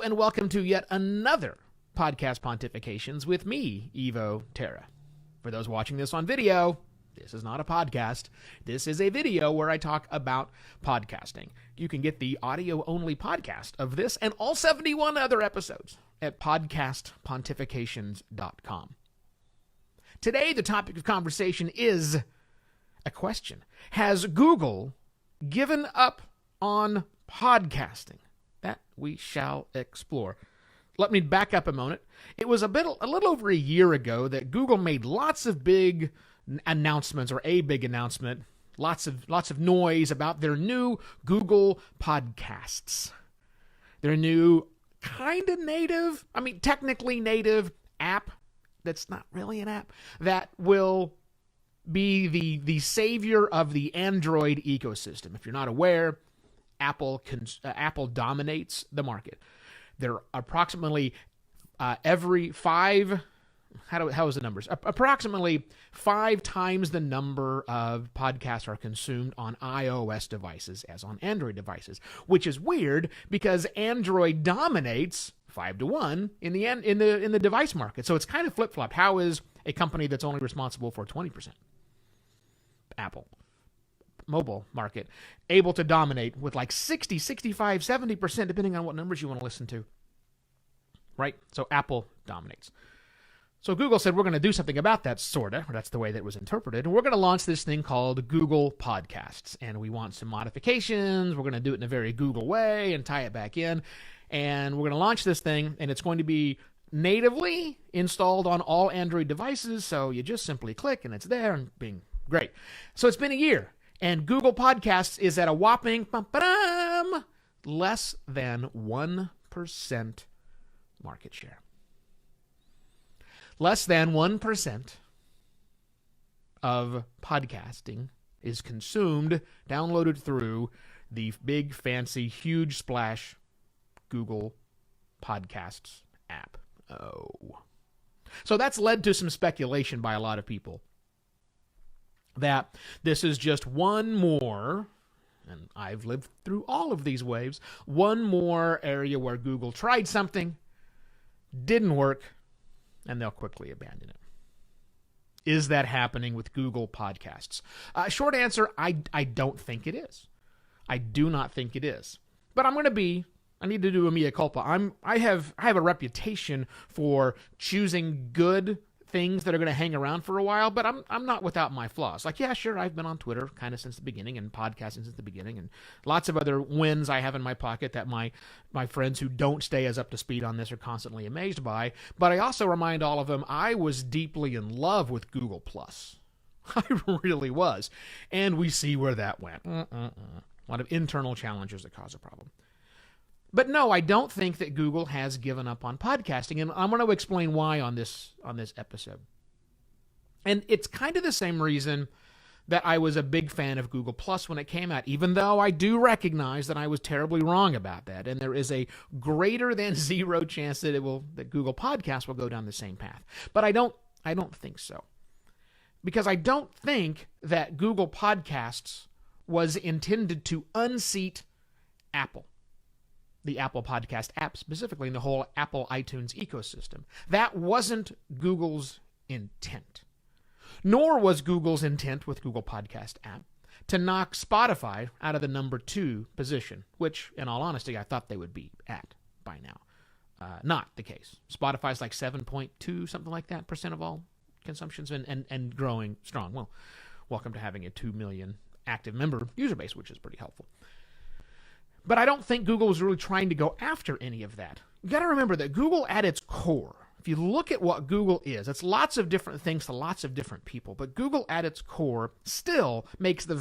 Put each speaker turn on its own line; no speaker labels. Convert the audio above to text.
and welcome to yet another Podcast Pontifications with me, Evo Terra. For those watching this on video, this is not a podcast. This is a video where I talk about podcasting. You can get the audio-only podcast of this and all 71 other episodes at podcastpontifications.com. Today, the topic of conversation is a question. Has Google given up on podcasting? That we shall explore. Let me back up a moment. It was a little over a year ago that Google made lots of big announcements, or a big announcement, lots of noise about their new Google Podcasts. Their new kind of native, technically native app that's not really an app, that will be the savior of the Android ecosystem. If you're not aware, Apple dominates the market. There are approximately every five. How is the numbers? Approximately 5 times the number of podcasts are consumed on iOS devices as on Android devices, which is weird because Android dominates 5-1 in the device market. So it's kind of flip-flopped. How is a company that's only responsible for 20%, Apple mobile market, able to dominate with like 60, 65, 70%, depending on what numbers you want to listen to, right? So Apple dominates. So Google said, we're going to do something about that, sorta, or that's the way that was interpreted, and we're going to launch this thing called Google Podcasts, and we want some modifications. We're going to do it in a very Google way and tie it back in, and we're going to launch this thing, and it's going to be natively installed on all Android devices, so you just simply click, and it's there, and bing, great. So it's been a year. And Google Podcasts is at a whopping less than 1% market share. Less than 1% of podcasting is consumed, downloaded through the big, fancy, huge splash Google Podcasts app. Oh. So that's led to some speculation by a lot of people that this is just one more, and I've lived through all of these waves, one more area where Google tried something, didn't work, and they'll quickly abandon it. Is that happening with Google Podcasts? Short answer, I don't think it is. I do not think it is. But I need to do a mea culpa. I have a reputation for choosing good things that are going to hang around for a while, but I'm not without my flaws. Like, yeah, sure, I've been on Twitter kind of since the beginning and podcasting since the beginning, and lots of other wins I have in my pocket that my friends who don't stay as up to speed on this are constantly amazed by. But I also remind all of them I was deeply in love with Google+. I really was. And we see where that went. A lot of internal challenges that cause a problem. But no, I don't think that Google has given up on podcasting, and I'm going to explain why on this episode. And it's kind of the same reason that I was a big fan of Google Plus when it came out, even though I do recognize that I was terribly wrong about that, and there is a greater than zero chance that that Google Podcasts will go down the same path. But I don't think so, because I don't think that Google Podcasts was intended to unseat Apple. The Apple Podcast app specifically, and the whole Apple iTunes ecosystem. That wasn't Google's intent. Nor was Google's intent with Google Podcast app to knock Spotify out of the number 2 position, which, in all honesty, I thought they would be at by now. Not the case. Spotify's like 7.2, something like that, % of all consumptions, and growing strong. Well, welcome to having a 2 million active member user base, which is pretty helpful. But I don't think Google was really trying to go after any of that. You got to remember that Google at its core, if you look at what Google is, it's lots of different things to lots of different people, but Google at its core still makes the